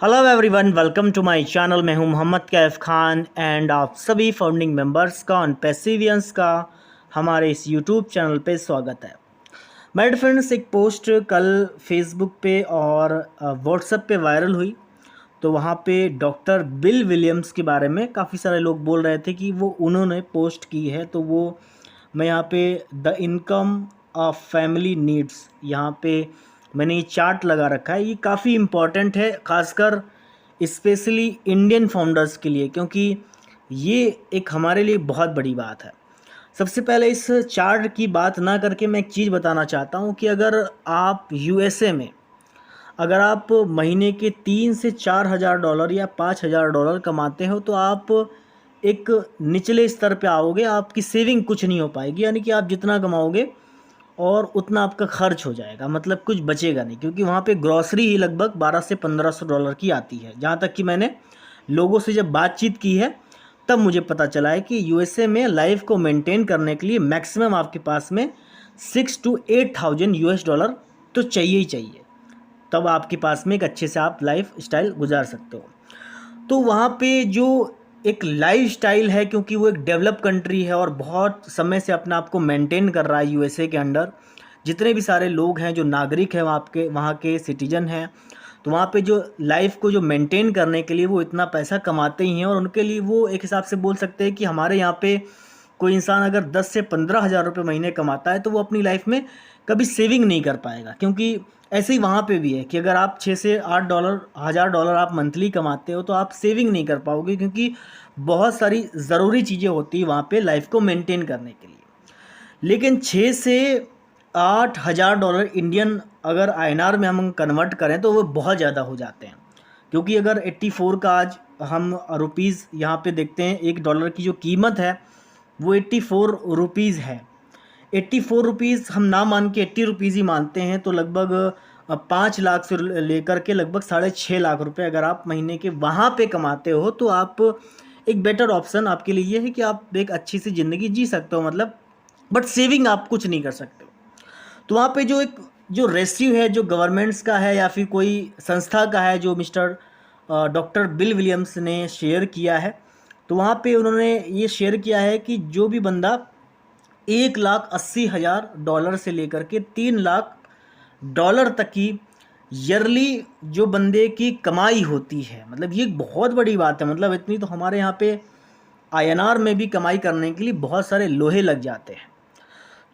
Hello everyone, welcome to my channel. मैं हूं Mohammad Kaif Khan and आप सभी फाउंडिंग मेंबर्स का ऑन पैसिवियंस का हमारे इस यूट्यूब चैनल पे स्वागत है। माय डियर फ्रेंड्स, एक पोस्ट कल फेसबुक पे और व्हाट्सएप पे वायरल हुई। तो वहाँ पे डॉक्टर बिल विलियम्स के बारे में काफ़ी सारे लोग बोल रहे थे कि वो उन्होंने पोस्ट की है। तो वो मैं यहाँ पे the income of family needs, यहाँ पे मैंने ये चार्ट लगा रखा है। ये काफ़ी इम्पॉर्टेंट है, खासकर स्पेशली इंडियन फाउंडर्स के लिए, क्योंकि ये एक हमारे लिए बहुत बड़ी बात है। सबसे पहले इस चार्ट की बात ना करके मैं एक चीज़ बताना चाहता हूँ कि अगर आप यूएसए में अगर आप महीने के 3 से 4 हज़ार डॉलर या 5 हज़ार डॉलर कमाते हो तो आप एक निचले स्तर पे आओगे। आपकी सेविंग कुछ नहीं हो पाएगी, यानी कि आप जितना कमाओगे और उतना आपका खर्च हो जाएगा, मतलब कुछ बचेगा नहीं, क्योंकि वहाँ पे ग्रॉसरी ही लगभग 1200 से 1500 डॉलर की आती है। जहाँ तक कि मैंने लोगों से जब बातचीत की है तब मुझे पता चला है कि यूएसए में लाइफ को मेंटेन करने के लिए मैक्सिमम आपके पास में 6 to 8 thousand US डॉलर तो चाहिए ही चाहिए, तब आपके पास में एक अच्छे से आप लाइफ स्टाइल गुजार सकते हो। तो वहाँ पे जो एक लाइफ स्टाइल है, क्योंकि वो एक डेवलप कंट्री है और बहुत समय से अपने आप को मेंटेन कर रहा है यूएसए के अंडर, जितने भी सारे लोग हैं जो नागरिक हैं वहाँ के सिटीजन हैं, तो वहाँ पे जो लाइफ को जो मेंटेन करने के लिए वो इतना पैसा कमाते ही हैं। और उनके लिए वो एक हिसाब से बोल सकते हैं कि हमारे यहाँ पे कोई इंसान अगर 10 से 15 हज़ार रुपये महीने कमाता है तो वो अपनी लाइफ में कभी सेविंग नहीं कर पाएगा, क्योंकि ऐसे ही वहाँ पे भी है कि अगर आप 6 से 8 हज़ार डॉलर आप मंथली कमाते हो तो आप सेविंग नहीं कर पाओगे, क्योंकि बहुत सारी ज़रूरी चीज़ें होती हैं वहाँ पे लाइफ को मेंटेन करने के लिए। लेकिन 6 से 8 हज़ार डॉलर इंडियन अगर आईएनआर में हम कन्वर्ट करें तो वो बहुत ज़्यादा हो जाते हैं, क्योंकि अगर 84 का आज हम रुपीज़ यहाँ पे देखते हैं, $1 की जो कीमत है वो 84 रुपीज़ है। 84 रुपीज़ हम ना मान के 80 रुपीज़ ही मानते हैं तो लगभग 5 लाख से लेकर के लगभग 6.5 लाख रुपए अगर आप महीने के वहाँ पे कमाते हो तो आप एक बेटर ऑप्शन आपके लिए ये है कि आप एक अच्छी सी ज़िंदगी जी सकते हो, मतलब बट सेविंग आप कुछ नहीं कर सकते हो। तो वहाँ पे जो रेशियो है जो गवर्नमेंट्स का है या फिर कोई संस्था का है, जो मिस्टर डॉक्टर बिल विलियम्स ने शेयर किया है, तो वहाँ पे उन्होंने ये शेयर किया है कि जो भी बंदा 1,80,000 डॉलर से लेकर के 3 लाख डॉलर तक की ईयरली जो बंदे की कमाई होती है, मतलब ये एक बहुत बड़ी बात है। मतलब इतनी तो हमारे यहाँ पे आईएनआर में भी कमाई करने के लिए बहुत सारे लोहे लग जाते हैं।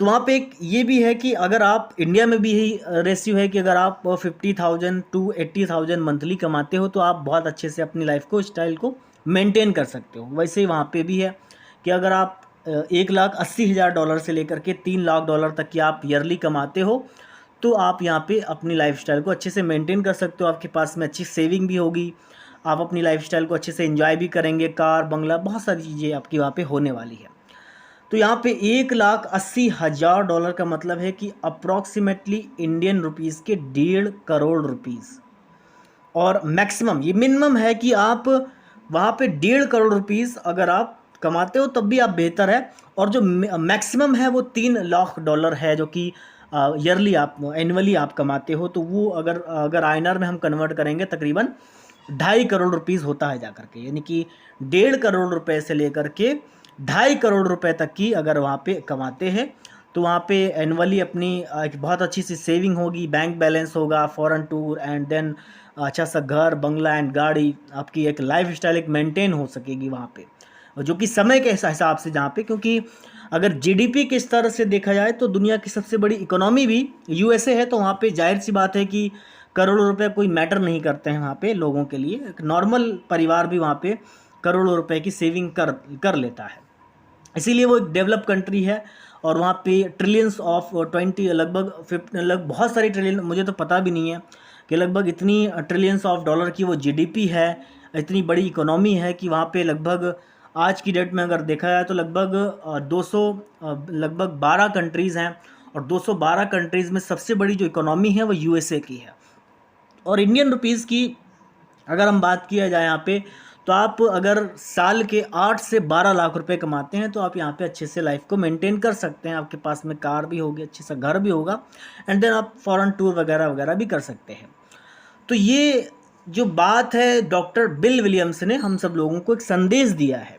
तो वहाँ पे एक ये भी है कि अगर आप इंडिया में भी यही रेशियो है कि अगर आप 50,000 to 80,000 मंथली कमाते हो तो आप बहुत अच्छे से अपनी लाइफ को स्टाइल को मेंटेन कर सकते हो। वैसे ही वहाँ पे भी है कि अगर आप 1,80,000 डॉलर से लेकर के 3 लाख डॉलर तक की आप ईयरली कमाते हो तो आप यहाँ पे अपनी लाइफस्टाइल को अच्छे से मेंटेन कर सकते हो। आपके पास में अच्छी सेविंग भी होगी, आप अपनी लाइफस्टाइल को अच्छे से एंजॉय भी करेंगे, कार बंगला बहुत सारी चीज़ें आपकी वहाँ पे होने वाली है। तो यहाँ पे 1,80,000 डॉलर का मतलब है कि अप्रॉक्सीमेटली इंडियन रुपीज़ के 1.5 करोड़ रुपीज़। और मैक्सिमम, ये मिनिमम है कि आप वहाँ पे 1.5 करोड़ रुपीज़ अगर आप कमाते हो तब भी आप बेहतर है। और जो मैक्सिमम है वो 3 लाख डॉलर है, जो कि ईयरली आप एनुअली आप कमाते हो। तो वो अगर आईएनआर में हम कन्वर्ट करेंगे तकरीबन 2.5 करोड़ रुपीज़ होता है जा करके, यानी कि 1.5 करोड़ रुपए से लेकर के 2.5 करोड़ रुपए तक की अगर वहाँ पे कमाते हैं तो वहाँ पे एनुअली अपनी एक बहुत अच्छी सी सेविंग होगी, बैंक बैलेंस होगा, फॉरेन टूर एंड देन अच्छा सा घर बंगला एंड गाड़ी, आपकी एक लाइफ स्टाइल एक मेंटेन हो सकेगी वहाँ पे, और जो कि समय के हिसाब से जहाँ पे, क्योंकि अगर जीडीपी के स्तर से देखा जाए तो दुनिया की सबसे बड़ी इकोनॉमी भी यूएसए है। तो वहाँ पे जाहिर सी बात है कि करोड़ों रुपए कोई मैटर नहीं करते हैं वहाँ पे लोगों के लिए। एक नॉर्मल परिवार भी वहाँ पे करोड़ों रुपए की सेविंग कर लेता है, इसीलिए वो एक डेवलप कंट्री है। और वहाँ पे ट्रिलियंस ऑफ 20 लगभग बहुत सारी ट्रिलियन, मुझे तो पता भी नहीं है कि लगभग इतनी ट्रिलियंस ऑफ डॉलर की वो जीडीपी है, इतनी बड़ी इकोनॉमी है कि वहाँ पे लगभग आज की डेट में अगर देखा जाए तो लगभग 200 लगभग 12 कंट्रीज़ हैं, और 212 कंट्रीज़ में सबसे बड़ी जो इकोनॉमी है वो यूएसए की है। और इंडियन रुपीज़ की अगर हम बात किया जाए यहाँ पे, तो आप अगर साल के 8 से 12 लाख रुपए कमाते हैं तो आप यहाँ पे अच्छे से लाइफ को मेंटेन कर सकते हैं। आपके पास में कार भी होगी, अच्छे से घर भी होगा, एंड देन आप फॉरेन टूर वगैरह वगैरह भी कर सकते हैं। तो ये जो बात है डॉक्टर बिल विलियम्स ने हम सब लोगों को एक संदेश दिया है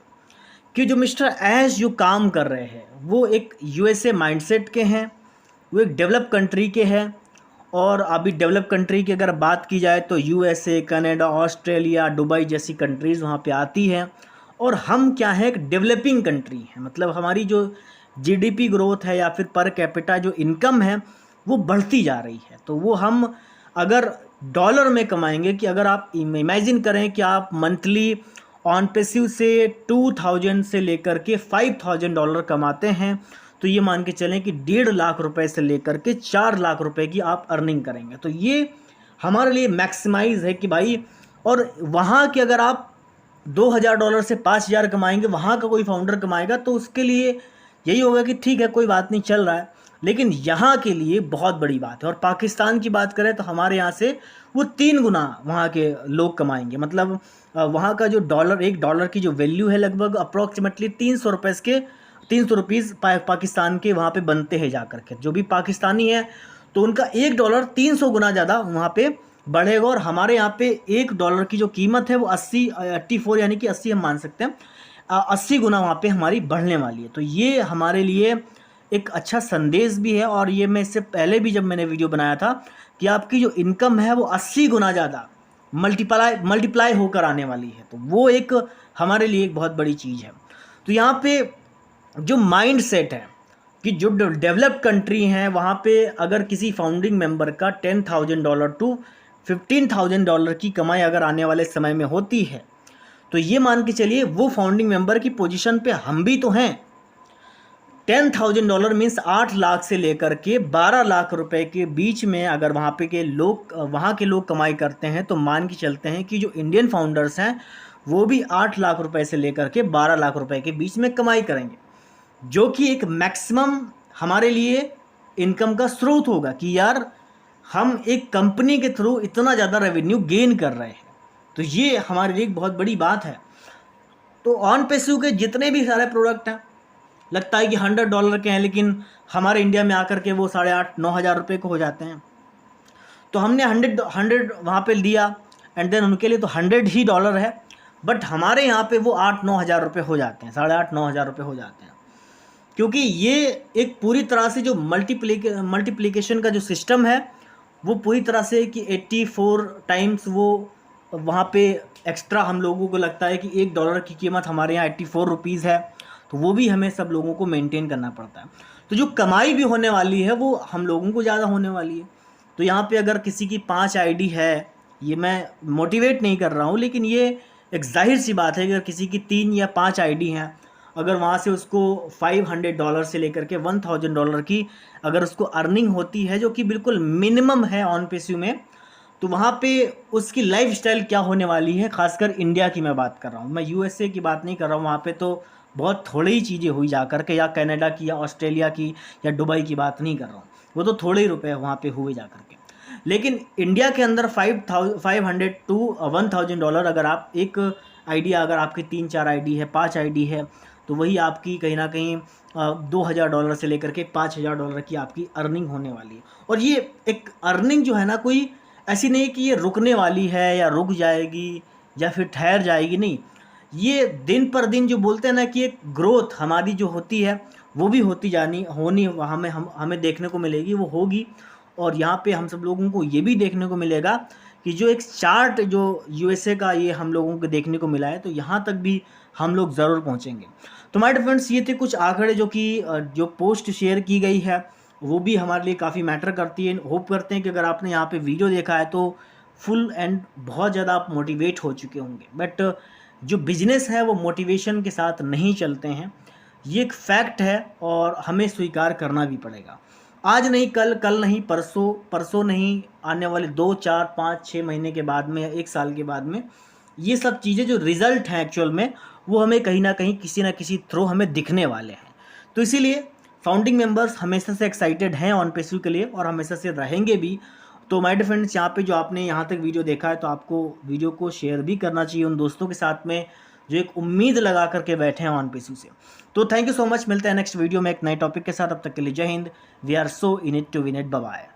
कि जो मिस्टर ऐश जो काम कर रहे हैं वो एक यूएसए माइंडसेट के हैं, वो एक डेवलप कंट्री के हैं। और अभी डेवलप कंट्री की अगर बात की जाए तो यूएसए, कनाडा, ऑस्ट्रेलिया, दुबई जैसी कंट्रीज़ वहाँ पे आती हैं। और हम क्या है, एक डेवलपिंग कंट्री है, मतलब हमारी जो जीडीपी ग्रोथ है या फिर पर कैपिटा जो इनकम है वो बढ़ती जा रही है। तो वो हम अगर डॉलर में कमाएंगे, कि अगर आप इमेजिन करें कि आप मंथली ऑन पैसिव से 2000 से लेकर के $5000 कमाते हैं, तो ये मान के चलें कि 1.5 लाख रुपए से लेकर के 4 लाख रुपए की आप अर्निंग करेंगे। तो ये हमारे लिए मैक्सिमाइज है कि भाई, और वहाँ के अगर आप $2000 से 5000 कमाएंगे, वहाँ का कोई फाउंडर कमाएगा तो उसके लिए यही होगा कि ठीक है कोई बात नहीं, चल रहा है। लेकिन यहाँ के लिए बहुत बड़ी बात है। और पाकिस्तान की बात करें तो हमारे यहाँ से वो 3 गुना वहाँ के लोग कमाएंगे। मतलब वहाँ का जो डॉलर, $1 की जो वैल्यू है लगभग अप्रॉक्सीमेटली 300 रुपये के 300 रुपीज़ पाकिस्तान के वहाँ पे बनते हैं जा करके। जो भी पाकिस्तानी है तो उनका $1 300 गुना ज़्यादा वहाँ पे बढ़ेगा। और हमारे यहाँ पे $1 की जो कीमत है वो 84 यानी कि 80 हम मान सकते हैं, 80 गुना वहाँ पे हमारी बढ़ने वाली है। तो ये हमारे लिए एक अच्छा संदेश भी है। और ये मैं इससे पहले भी जब मैंने वीडियो बनाया था कि आपकी जो इनकम है वो 80 गुना ज़्यादा मल्टीप्लाई होकर आने वाली है। तो वो एक हमारे लिए एक बहुत बड़ी चीज़ है। तो यहाँ पे जो माइंड सेट है कि जो डेवलप्ड कंट्री हैं वहाँ पे अगर किसी फाउंडिंग मेंबर का $10,000 to $15,000 की कमाई अगर आने वाले समय में होती है, तो ये मान के चलिए वो फाउंडिंग मेंबर की पोजीशन पे हम भी तो हैं। $10,000 मीन्स 8 लाख से लेकर के 12 लाख रुपए के बीच में अगर वहाँ के लोग कमाई करते हैं, तो मान के चलते हैं कि जो इंडियन फाउंडर्स हैं वो भी 8 लाख रुपए से लेकर के 12 लाख रुपए के बीच में कमाई करेंगे, जो कि एक मैक्सिमम हमारे लिए इनकम का स्रोत होगा कि यार हम एक कंपनी के थ्रू इतना ज़्यादा रेवेन्यू गेन कर रहे हैं। तो ये हमारे लिए एक बहुत बड़ी बात है। तो ऑन पैसिव के जितने भी सारे प्रोडक्ट हैं, लगता है कि $100 के हैं, लेकिन हमारे इंडिया में आकर के वो 8,500-9 हज़ार रुपये को हो जाते हैं। तो हमने 100 वहाँ पे दिया एंड देन उनके लिए तो $100 ही है, बट हमारे यहाँ पे वो 8-9 हज़ार रुपये हो जाते हैं, 8,500-9 हज़ार रुपये हो जाते हैं। क्योंकि ये एक पूरी तरह से जो मल्टीप्लिकेशन का जो सिस्टम है वो पूरी तरह से कि 84 टाइम्स वो वहाँ पे एक्स्ट्रा हम लोगों को लगता है कि $1 की कीमत हमारे यहाँ 84 रुपीज़ है, तो वो भी हमें सब लोगों को मेंटेन करना पड़ता है। तो जो कमाई भी होने वाली है वो हम लोगों को ज़्यादा होने वाली है। तो यहाँ पे अगर किसी की 5 आईडी है, ये मैं मोटिवेट नहीं कर रहा हूँ, लेकिन ये एक जाहिर सी बात है कि अगर किसी की 3 या 5 आईडी हैं, अगर वहाँ से उसको $500 से लेकर के $1,000 की अगर उसको अर्निंग होती है, जो कि बिल्कुल मिनिमम है ऑन पैसिव में, तो वहाँ पे उसकी लाइफस्टाइल क्या होने वाली है। खासकर इंडिया की मैं बात कर रहा हूँ, मैं यूएसए की बात नहीं कर रहा हूँ। वहाँ पे तो बहुत थोड़ी ही चीज़ें हुई जा करके, या कनाडा की या ऑस्ट्रेलिया की या दुबई की बात नहीं कर रहा हूँ, वो तो थोड़े ही रुपए वहाँ पे हुए जा करके। लेकिन इंडिया के अंदर $500 to $1,000 अगर आप एक आईडिया, अगर आपकी 3-4 आईडी है, 5 आईडी है, तो वही आपकी कहीं ना कहीं $2,000 से लेकर के $5,000 की आपकी अर्निंग होने वाली है। और ये एक अर्निंग जो है ना, कोई ऐसी नहीं कि ये रुकने वाली है या रुक जाएगी या फिर ठहर जाएगी, नहीं। ये दिन पर दिन जो बोलते हैं ना कि एक ग्रोथ हमारी जो होती है वो भी होनी हमें देखने को मिलेगी, वो होगी। और यहाँ पे हम सब लोगों को ये भी देखने को मिलेगा कि जो एक चार्ट जो यूएसए का ये हम लोगों को देखने को मिला है, तो यहाँ तक भी हम लोग ज़रूर पहुँचेंगे। तो माय डियर फ्रेंड्स, ये थे कुछ आंकड़े जो पोस्ट शेयर की गई है, वो भी हमारे लिए काफ़ी मैटर करती है। होप करते हैं कि अगर आपने यहाँ पे वीडियो देखा है तो फुल एंड बहुत ज़्यादा आप मोटिवेट हो चुके होंगे। बट जो बिजनेस है वो मोटिवेशन के साथ नहीं चलते हैं, ये एक फैक्ट है और हमें स्वीकार करना भी पड़ेगा। आज नहीं कल, कल नहीं परसों, परसों नहीं आने वाले 2, 4, 5, 6 महीने के बाद में या 1 साल के बाद में ये सब चीज़ें जो रिज़ल्ट हैं एक्चुअल में, वो हमें कहीं ना कहीं किसी ना किसी थ्रू हमें दिखने वाले हैं। तो इसीलिए फाउंडिंग मेंबर्स हमेशा से एक्साइटेड हैं ऑन पैसिव के लिए और हमेशा से रहेंगे भी। तो माय डियर फ्रेंड्स, यहाँ पे जो आपने यहाँ तक वीडियो देखा है, तो आपको वीडियो को शेयर भी करना चाहिए उन दोस्तों के साथ में जो एक उम्मीद लगा करके बैठे हैं ऑन पैसिव से। तो थैंक यू सो मच, मिलते हैं नेक्स्ट वीडियो में एक नए टॉपिक के साथ। अब तक के लिए जय हिंद। We are so in it to win it. Bye bye.